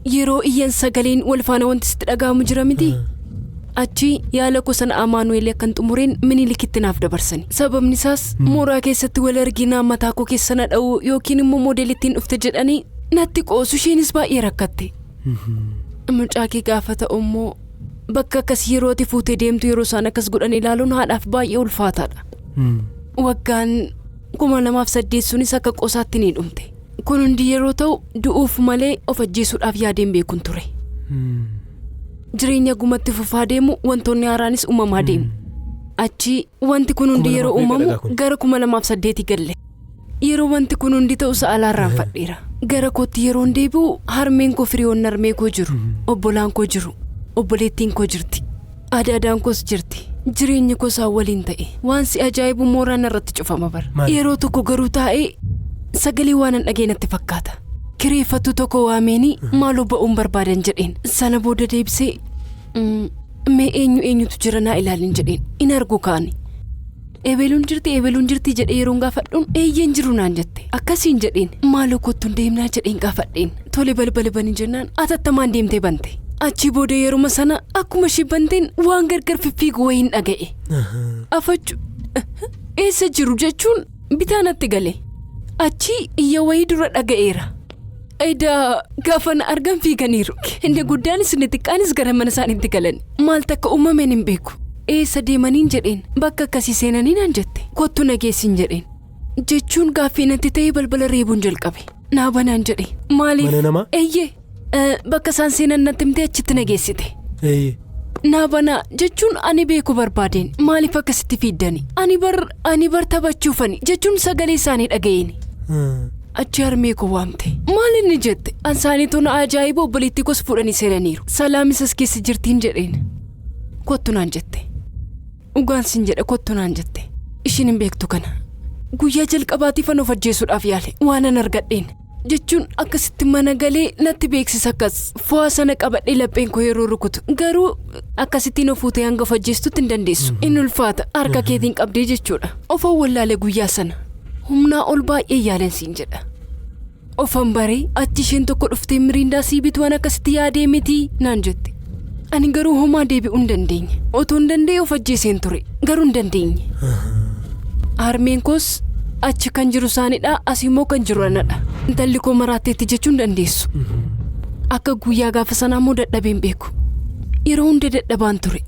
Yeroo iyyan sagaleen wal faana wanti sitti dhaga'amu jira miti. Achi yaala koo sana Amaanu'eel akkan xumureen Miniilikitti naaf dabarsani. Sababni isaas mooraa keessatti wal arginaa mataa koo keessa na dha'uu yookiin immoo moodeelittiin dhufte jedhanii natti qoosu. Isheenis baay'ee rakkatte. Mucaa kee gaafa ta'u immoo bakka akkas yeroo ati fuutee deemtu yeroo isaan akkas godhan ilaaluun haadhaaf baay'ee ulfaataadha. Waggaan 2008 sunis akka qoosaatti ni dhumte. Kun hundi yeroo ta'u du'uuf malee of ajjeesuudhaaf yaadeen beekun ture. Jireenya gumatti fufaa deemu wantoonni haaraanis uumamaa deemu. Achi wanti kun hundi yeroo uumamu gara 2008 galle. Yeroo wanti kun hundi ta'u sa'alaarraan fadhiira. Gara kootti yeroo deebi'u harmeen koo firiyoon narmee koo jiru. Obbolaan koo jiru. Obboleettiin koo jirti. Adaadaan koos jirti. Jireenya koosaa waliin ta'e. Waan si ajaa'ibu mooraan irratti cufama bara. Yeroo tokko garuu taa'ee sagalee waan hin dhageenatti fakkaata. Kireeffattuu tokko waameenii maaloo ba'uun barbaadan jedheen. Sana booda deebisee mee eenyutu jira naa ilaalin jedheen. In argu kaani. Ebeluun jirti jedhee yeroon gaafadhuun eeyyeen jiru naan jette. Akkasiin jedheen maaloo kottuun deemnaa jedheen gaafadheen. Tole balbala banii jennaan atattamaan deemtee bante. Achi booda yeruma sana akkuma ishee banteen waan gargar fiffiigu wayiin dhaga'e. Afachu eessa jiru jechuun bitaanatti gale. Achi iyya wayii dura dhaga'eera. Edaa gaafa na argan fiiganiiru. Inni guddaanis inni xiqqaanis gara mana isaaniitti galan. Maal takka uumameen hin beeku. Eessa deemaniin jedheen bakka akkasii seenanii naan jette. Kottu nageessin jedheen. Jechuun gaaffii natti ta'ee balbala reebuun jalqabe. Naa banaan jedhe. Maaliif? Mana namaa? Eeyyee. Bakka isaan seenan natti himtee achitti nageessite. Eeyyee. Naa banaa jechuun ani beeku barbaadeen maaliif akkasitti fiiddani? Ani bar taphachuufani jechuun sagalee isaanii dhaga'eeni. Achi harmee koo waamte. Maal inni jette? Ansaaniitu na ajaa'iba obboleettii koos fuudhanii seenaniiru. Salaamis as keessa jirtiin jedheen. Kottu naan jette. Dhugaan sin jedhe kottu naan jette. Ishiin hin beektu kana. Guyyaa jalqabaatiif of ajjeesuudhaaf yaale waan an argadheen. Jechuun akkasitti mana galee natti beeksisa akkas fo'aa sana qabadhee lapheen koo yeroo rukutu. Garuu akkasittiin of fuutee hanga of ajjeestutti hin dandeessu. Inni ulfaata harka keetiin qabdee jechuudha. Ofan wallaalee guyyaa sana. Humnaa ol baay'ee yaalan siin jedha. Ofan baree achi isheen tokko dhuftee miriindaa sii bitu waan akkasitti yaadee miti naan jette. Ani garuu homaa deebi'uu hin dandeenye. Otoo hin dandeenye of ajjeeseen ture. Garuu hin dandeenye. Harmeen koos achi kan jiru isaanidha asii immoo kan jiru anadha. Intalli koo maraatteetti jechuun dandeessu. Akka guyyaa gaafa sanaa immoo dadhabeen beeku. Yeroo hunda dadhabaan ture.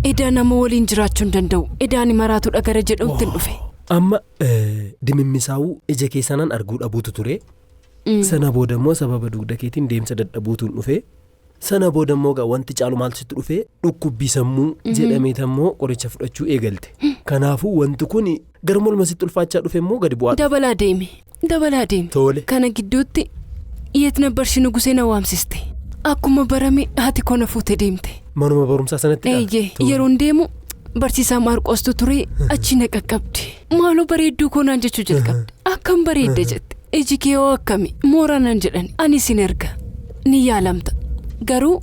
Edaa nama waliin jiraachuu hin danda'u. Edaan maraatudha gara jedhuutti hin dhufe. Amma dimimmisaa'uu ija keessanaan arguu dhabuutu ture. Sana booda immoo sababa dugda keetiin deemsa dadhabuutuun dhufe. Sana booda immoo wanti caalu maaltu sitti dhufe dhukkubbii sammuu jedhameet immoo qoricha fudhachuu eegalte. Kanaafuu wanti kun garuma olma sitti ulfaachaa dhufe immoo gadi bu'aa. Dabalaa deeme. Tole. Kana gidduutti iyyeetna barshi nugusee na waamsiste. Akkuma barame haati koo na fuutee deemte. Manuma barumsaa sanatti. Eeyyee yeroon deemu barsiisaa Maarqoostu ture achi na qaqqabde. Maaloo bareedduu koo naan jechuu jalqabde. Akkam bareedde jette. Iji kee hoo akkami mooraa naan jedhan ani sin erga ni yaalamta. Garuu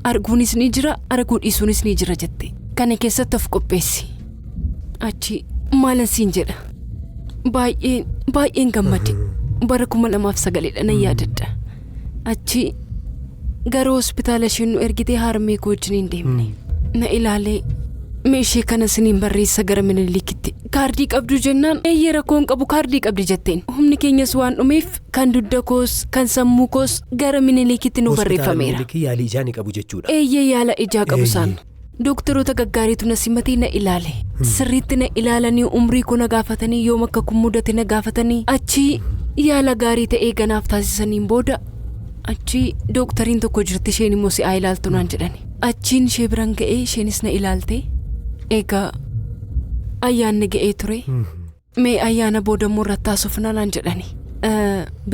arguunis ni jira arguu dhiisuunis ni jira jette. Kana keessatti of qopheessi. Achi maalan siin jedha. Baay'een gammade. Bara 2009 nan yaadadha. Achi gara hospitaala isheen nu ergitee harmee koo wajjin deemne. Na ilaalee meeshee kana siniin barreessa gara Miniilikitti kaardii qabdu jennaan eeyyee rakkoon qabu kaardii qabdi jetteen humni keenyas waan dhumeef kan dugda koos kan sammuu koos gara Miniilikitti nu barreeffameera. Miniilikii yaalii ijaa ni qabu jechuudha. Eeyyee yaala ijaa qabu isaan. Dooktaroota gaggaariitu na simatee na ilaale sirriitti na ilaalanii umrii koo na gaafatanii yoom akka kun mudate na gaafatanii achi yaala gaarii ta'ee ganaaf taasisaniin booda achi dooktariin tokko jirti isheen immoo si'aa ilaaltu naan jedhani achiin ishee biraan ga'ee isheenis na ilaalte egaa ayyaanni ga'ee ture mee ayyaana boodammoo irratti haasofnaa naan jedhani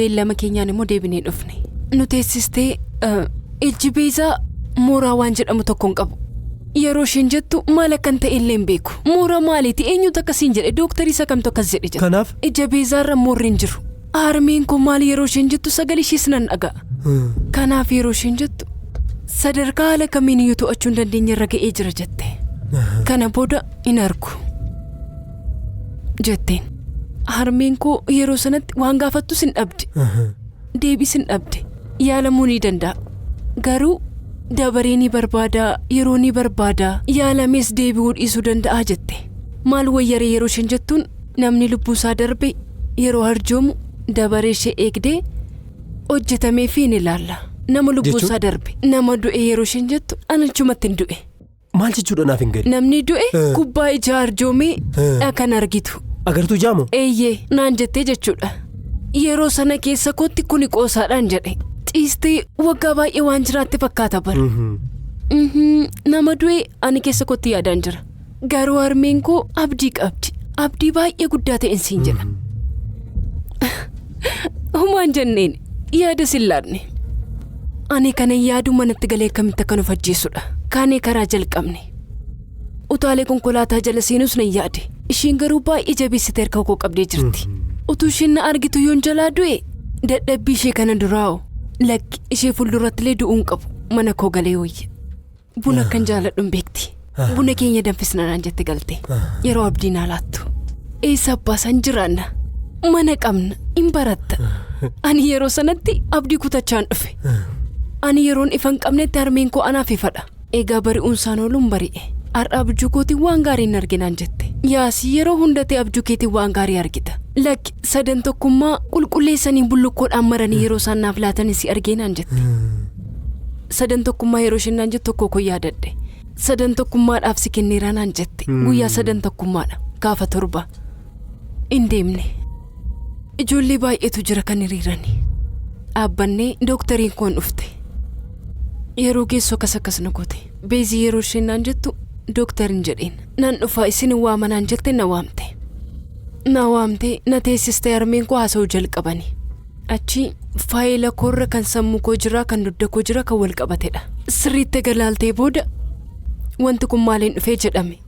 beellama keenyaan immoo deebinee dhufne nu teessistee ijji Beezaa mooraa waan jedhamu tokko hin qabu. Yeroo isheen jettu maal akkan ta'e illee hin beeku. Mooraa maaliiti eenyutu akkasiin jedhe dooktarii isa kamtu akkas jedhe jedha. Kanaaf ija Beezaarra moorri hin jiru. Harmeen koo maal yeroo isheen jettu sagalee ishees nan dhaga'a. Kanaaf yeroo isheen jettu sadarkaa haala kamiin iyyuu to'achuu hin dandeenye irra ga'ee jira jette. Kana booda hin argu jetteen. Harmeen koo yeroo sanatti waan gaafattus hin dhabde. Deebis hin dhabde. Yaalamuu ni danda'a. Garuu dabaree ni barbaada yeroo ni barbaada yaalamees deebi'uu dhiisuu danda'a jette. Maal wayyaree yeroo isheen jettuun namni lubbuusaa darbe yeroo harjoomu dabaree ishee eegdee hojjetamee fi ni ilaalla. Nama lubbuusaa darbe nama du'e yeroo isheen jettu anachumatti hin du'e. Maal jechuudha naaf hin gadi? Namni du'e kubbaa ijaa harjoomee kan argitu. Agartuu jaamu? Eeyyee naan jettee jechuudha. Yeroo sana keessa kootti kuni qoosaadhaan jedhe. Ciistee waggaa baay'ee waan jiraatte fakkaata bara. Nama du'e ani keessa kootti yaadaan jira. Garuu harmeen koo abdii qabdi. Abdii baay'ee guddaa ta'een siin jedha. Humaan jenneen yaada sillaadne. Ani kana yaadu manatti galee akkamitti akka nuuf ajjeesudha. Kaanee karaa jalqabne. Utaalee konkolaataa jala seenus nan yaade. Ishiin garuu baay'ee jabeessitee harka koo qabdee jirti. Utuu isheen na argitu yoon jalaa du'e dadhabbii ishee kana duraa'u. Lakki ishee fuuldurattilee du'uun qabu mana koo galee wayya. Buna kan jaaladhuun beekti. Buna keenya danfisna naan jette galte. Yeroo abdii naa laattu. Eessa abbaasan jiraanna. Mana qabna hin baratta. Ani yeroo sanatti abdii kutachaan dhufe. Ani yeroon ifa hin qabnetti harmeen koo anaaf ifadha. Egaa bari'uunsaan ooluun bari'e. Har'aa abjuu kootiin waan gaarii hin arginaan jette. Yaasii yeroo hundatee abjuu keetiin waan gaarii argita. Lakki sadan tokkummaa qulqulleessanii bullukoodhaan maranii yeroo isaan naaf laatan si argeenaan jette. Sadan tokkummaa yeroo isheen naan jettu tokko yaadadhe. Sadan tokkummaadhaaf si kenneeraa naan jette. Guyyaa sadan tokkummaadha. Gaafa torba. Hin deemne. Ijoollee baay'eetu jira kan hiriiranii. Dhaabbannee dooktariin koon dhufte. Yeroo geessoo akkas na goote. Beezii yeroo isheen naan jettu dooktariin jedheen. Nan dhufaa isin waama naan jette na waamte. Na waamtee na teessistee harmeen koo haasa'uu jalqabani. Achi faayila koorra kan sammuu koo jiraa kan dugda koo jiraa kan wal qabatedha. Sirriitti galaaltee booda wanti kun maaliin dhufee jedhame.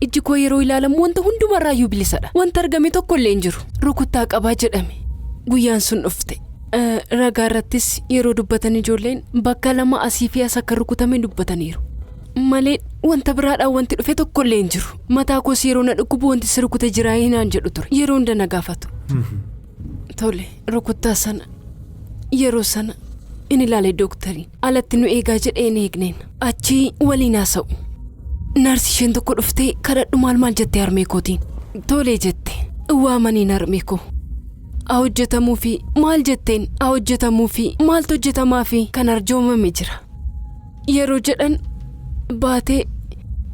Ijji koo yeroo ilaalamu wanta hundumarraayyuu bilisadha. Wanta argame tokko illee hin jiru. Rukuttaa qabaa jedhame. Guyyaan sun dhufte. Ragaa irrattis yeroo dubbatan ijoolleen bakka lama asii fi as akka rukutame dubbataniiru. Malee wanta biraadhaan wanti dhufe tokko illee hin jiru. Mataa koos yeroo na dhukkubu wanti si rukute jiraa hinaan jedhu ture. Yeroo hunda na gaafatu. Tole rukuttaa sana yeroo sana in ilaale dooktariin alatti nu eegaa jedhee hin eegneen. Achi waliin haasa'u. Naarsi isheen tokko dhuftee kadhadhu maal jettee harmee kootiin. Tolee jette waamaniin harmee koo. Hojjetamuu fi maal jetteen hojjetamuu fi maaltu hojjetamaa fi kan arjoomame jira. Yeroo jedhan baatee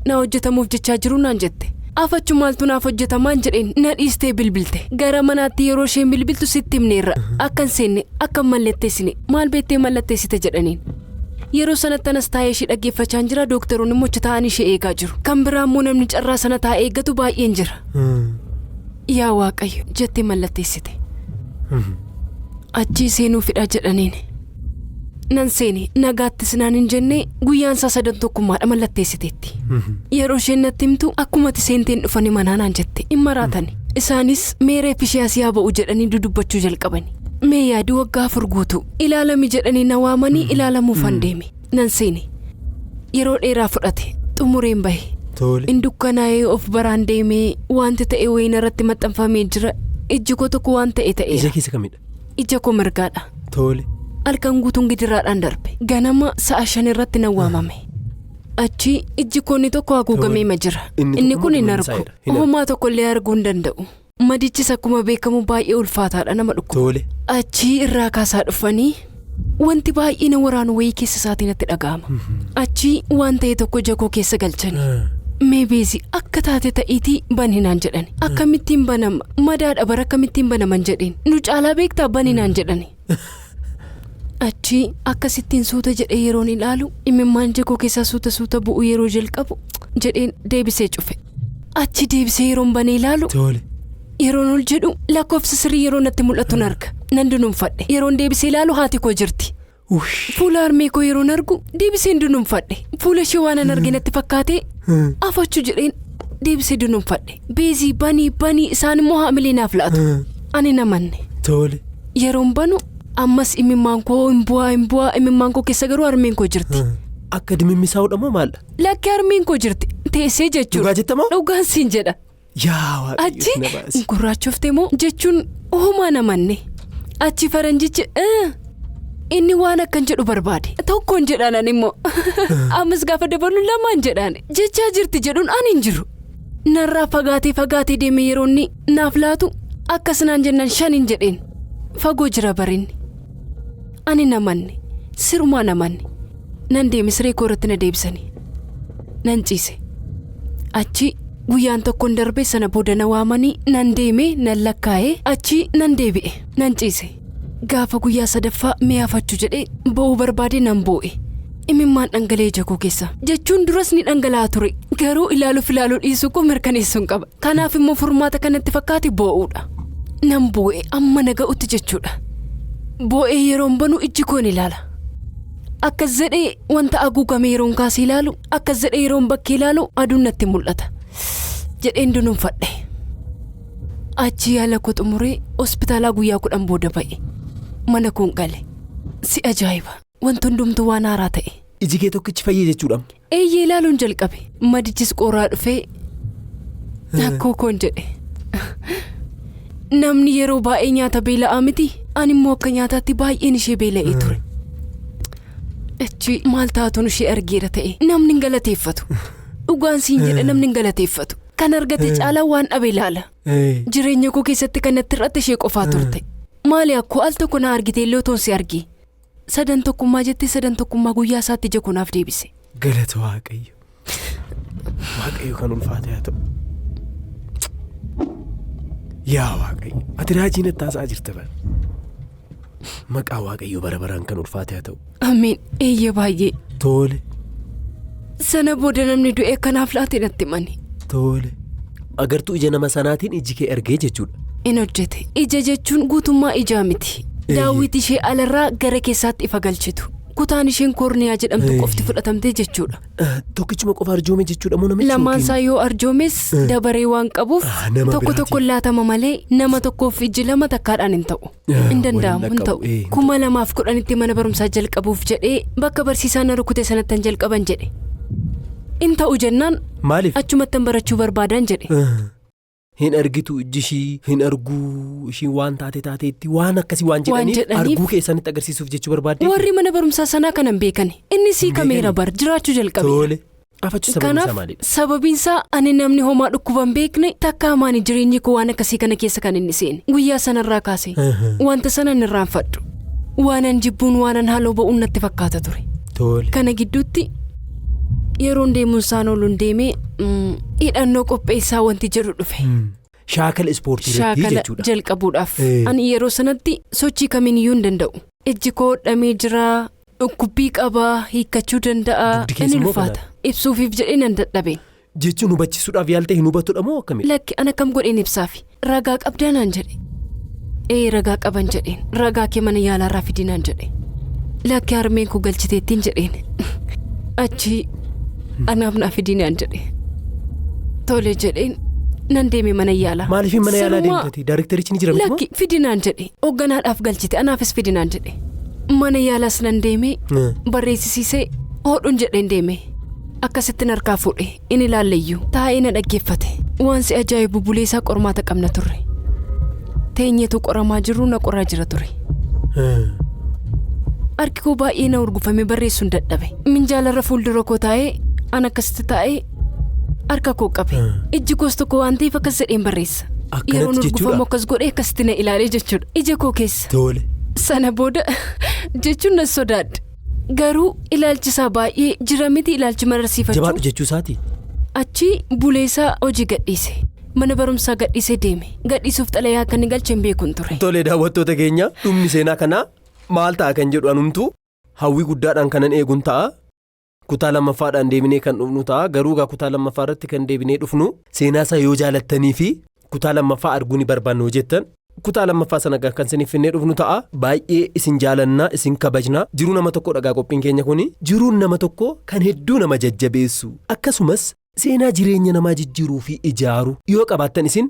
na hojjetamuuf jechaa jiru naan jette. Afachu maaltu naaf hojjetamaan jedheen na dhiistee bilbilte. Gara manaatti yeroo isheen bilbiltu sitti himneerra. Akkan seenne akkan mallatteessine maal beettee mallatteessite jedhaniin. Yeroo sanatti anas taa'ee ishee dhaggeeffachaan jira dooktaroonni immoo achi taa'anii ishee eegaa jiru. Kan biraa immoo namni carraa sana taa'ee eeggatu baay'een jira. Yaa Waaqayyo jettee mallatteessite. Achi seenuu fidha jedhaniin. Nan seene nagaattis naan hin jenne guyyaan isaa sadan tokkummaadha mallatteessiteetti. Yeroo isheen natti himtu akkumatti seenteen dhufanii manaa naan jette hin maraatani. Isaanis meereef ishee asii haa ba'u jedhanii dudubbachuu jalqabani. Mee yaadi waggaa 4 guutuu ilaalami jedhanii na waamanii ilaalamuuf han deeme. Nan seene yeroo dheeraa fudhate xumureen bahe. In dukkanaa'ee of baraan deemee wanti ta'e wayina irratti maxxanfamee jira. Ijji koo tokko waan ta'e ta'eera. Ija keessa kamidha? Ija koo mirgaadha. Tole. Halkan guutuun gidiraadhaan darbe. Ganama sa'a 5 irratti na waamame. Achi ijji koonni tokko haguugamee ma jira. Inni kun hin argu. Homaa tokkollee arguu hin danda'u. Madichis akkuma beekamu baay'ee ulfaataadha nama dhukkuba. Achi irraa kaasaa dhufanii wanti baay'ee na waraanu wayii keessa isaatiin itti dhaga'ama. Achi waan ta'e tokko jakoo keessa galchanii. Meebeezi akka taate ta'iitii baninaan jedhani. Akkamittiin banama madaadha bara akkamittiin banaman jedheen. Nu caalaa beektaa baninaan jedhani. Achi akkasittiin suuta jedhee yeroon ilaalu imimmaan jakoo keessaa suuta bu'uu yeroo jalqabu jedheen deebisee cufe. Achi deebisee yeroon banee ilaalu yeroon ol jedhu lakkoofsa sirrii yeroo natti mul'atu arga. Nan dunuunfadhe yeroon deebisee ilaalu haati koo jirti. Fuula harmee koo yeroon argu deebisee dunuunfadhe. Fuula ishee waan an arge natti fakkaatee afachuu jedheen deebisee dunuunfadhe. Beezii banii isaan immoo haamilee naaf laatu. Ani namanne. Yeroon banu ammas imimmaan koo hin bu'aa imimmaan koo keessa garuu harmeen koo jirti. Akka dimimmisaa'uudha moo maal? Lakki harmeen koo jirti teessee jechuudha. Dhugaa jettamoo? Dhugaan siin jedha. Achi gurraachoftee moo jechuun homaa namanne. Achi faranjichi inni waan akkan jedhu barbaade tokkoon jedhaan immoo ammas gaafa dabalu lamaan jedhaan jechaa jirti jedhuun ani hin jiru. Narraa fagaatee deemee yeroo inni naaf laatu akkasinaan jennaan 5 jedheen fagoo jira barinni. Ani namanne sirumaa namanne nan deeme siree koo irratti na deebisanii nan ciise. Achi guyyaan tokkoon darbe sana booda na waamanii nan deeme nan lakkaa'ee achi nan deebi'e nan ciise. Gaafa guyyaa 3ffaa mi'aafachuu jedhee ba'uu barbaade nan boo'e. Imimmaan dhangala'ee jakoo keessa jechuun duras ni dhangala'aa ture garuu ilaaluu dhiisuu koo mirkaneessuun qaba. Kanaaf immoo furmaata kanatti fakkaate boo'uudha. Nan boo'e amma naga'utti jechuudha. Boo'ee yeroon banu ijji koon ilaala. Akkas jedhee wanta haguugame yeroon kaasee ilaalu akkas jedhee yeroon bakkee ilaalu aduun natti mul'ata. Jedheen dunuunfadhe. Achi yaala koo xumuree hospitaalaa guyyaa 10 booda ba'e. Mana koon gale. Si ajaa'iba. Wanti hundumtuu waan haaraa ta'e. Iji kee tokkichi fayyee jechuudha. Eeyyee ilaaluun jalqabe. Madichis qoraa dhufee akkoo koon jedhe. Namni yeroo baay'ee nyaata beela'aa miti. Ani immoo akka nyaataatti baay'een ishee beela'ee ture. Achi maal taatuun ishee argeera ta'e. Namni hin galateeffatu. Dhugaan siin jedha namni hin galateeffatu. Kan argate caalaa waan dhabe ilaala. Jireenya koo keessatti kanatti irratti ishee qofaa turte. Maali akkoo al tokko na argite illee otoon si argee. 3 tokkummaa jettee 3 tokkummaa guyyaa isaatti ija konaaf deebise. Galata Waaqayyo. Waaqayyo kan ulfaate haa ta'u. Yaa Waaqayyo ati raajiin attaasaa jirta bara. Maqaa Waaqayyo bara baraan kan ulfaate haa ta'u. Amiin eeyyee baay'ee. Tole. Sana booda namni du'e kanaaf laate natti mani. Tole. Agartuu ija nama sanaatiin iji kee argee jechuudha. In hojjete. Ija jechuun guutummaa ijaa miti. Daawwit ishee alarraa gara keessaatti ifa galchitu. Kutaan isheen koorniyaa jedhamtu qofti fudhatamtee jechuudha. Tokkichuma qofa arjoome jechuudha moo namichi? Lamaansaa yoo arjoomes dabaree waan qabuuf tokko laatama malee nama tokkoof iji 2 takkaadhaan hin ta'u. Hin danda'amu hin ta'u. 2010tti mana barumsaa jalqabuuf jedhee bakka barsiisaan na rukute sanattan jalqaban jedhe. In ta'u jennaan achumattan barachuu barbaadan jedhe. Hin argitu ijji hin arguu ishii waan taateetti waan akkasii waan jedhaniif arguu keessanitti agarsiisuuf jechuu barbaadde. Warri mana barumsaa sanaa kanan beekan inni sii kameera bar jiraachuu jalqabe. Tole. Afachuu sababiinsaa maalidha? Sababiinsaa ani namni homaa dhukkuban beekne takka hamaani jireenyi koo waan akkasii kana keessa kan inni seene. Guyyaa sanarraa kaase wanta sana hin irraanfadhu. Waanan jibbuun waanan haaloo ba'uun natti fakkaata ture. Tole. Kana gidduutti yeroon deemuun isaan ooluun deemee hidhannoo qopheessaa wanti jedhu dhufe. Shaakala ispoortii irratti jechuudha. Shaakala jalqabuudhaaf. Ani yeroo sanatti sochii kamiin iyyuu hin danda'u. Ijji koo dhamee jira, dhukkubbii qabaa, hiikkachuu danda'a. Inni ulfaata. Ibsuufiif jedhee nan dadhabeen. Jechuun hubachiisuudhaaf yaaltee hin hubattudha moo akkamii? Lakki ana kam godheen ibsaafi. Ragaa qabdaa naan jedhe. Ragaa qaban jedheen. Ragaa kee mana yaalaarraa fidi naan jedhe. Lakki harmeen koo galchiteettiin jedheen. Achi anaaf naa fidi naan jedhe. Tole jedheen nan deeme mana yaalaa. Maaliif mana yaalaa deemtati? Daarektarichi ni jira miti moo? Lakki fidi naan jedhe. Hoogganaadhaaf galchite anaafis fidi naan jedhe. Mana yaalaas nan deeme barreessisiisee hodhuun jedheen deeme. Akkasittiin harkaa fuudhe inni ilaalleeyyuu taa'ee na dhaggeeffate. Waan si ajaa'ibu buleesaa qormaata qabna turre. Teenyeetu qoramaa jirru na qoraa jira ture. Harki koo baay'ee na urgufame barreessuun dadhabe. Minjaalarra fuuldura koo taa'ee Ana akkasitti taa'ee harka koo qabe. Ijji koos tokko waan ta'eef akkas jedheen barreessa. Yeroo nurgufamu akkas godhee akkasitti na ilaalee jechuudha. Ija koo keessa. Tole. Sana booda jechuun na sodaadha. Garuu ilaalchisaa baay'ee jira miti ilaalchi mararsiifachuu. Jabaadhu jechuu isaati. Achi buleessaa hojii gadhiise. Mana barumsaa gadhiisee deeme. Gadhiisuuf xalayaa akka inni galcheen beekuun ture. Tole daawwattoota keenya dhumni seenaa kanaa maal ta'a kan jedhu anumtu hawwii guddaadhaan kanan eeguun ta'a. Kutaa lammaffaadhaan deebinee kan dhufnu ta'a. Garuu gaa kutaa lammaffaa irratti kan deebinee dhufnu seenaa isaa yoo jaalattanii fi kutaa lammaffaa arguu ni barbaannu jettan. Kutaa lammaffaa sana kan isiniif finnee dhufnu ta'a. Baay'ee isin jaalannaa isin kabajnaa. Jiruu nama tokko dhagaa qophiin keenya kuni jiruun nama tokko kan hedduu nama jajjabeessu akkasumas seenaa jireenya namaa jijjiiruu fi ijaaru yoo qabaattan isin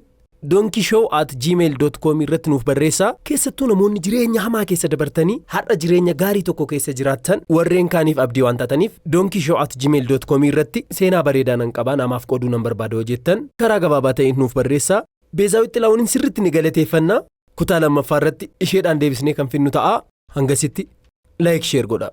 donkey@gmail.com irratti nuuf barreessaa. Keessattuu namoonni jireenya hamaa keessa dabartanii har'a jireenya gaarii tokko keessa jiraattan warreen kaaniif abdii waan taataniif donkey@gmail.com irratti seenaa bareedaa nan qabaa namaaf qooduu nan barbaada jettan karaa gabaabaa ta'een nuuf barreessaa. Beezaawit Xilaahun sirriitti ni galateeffannaa. Kutaa lammaffaa irratti isheedhaan deebisnee kan finnu ta'a. Hangasitti like share godha.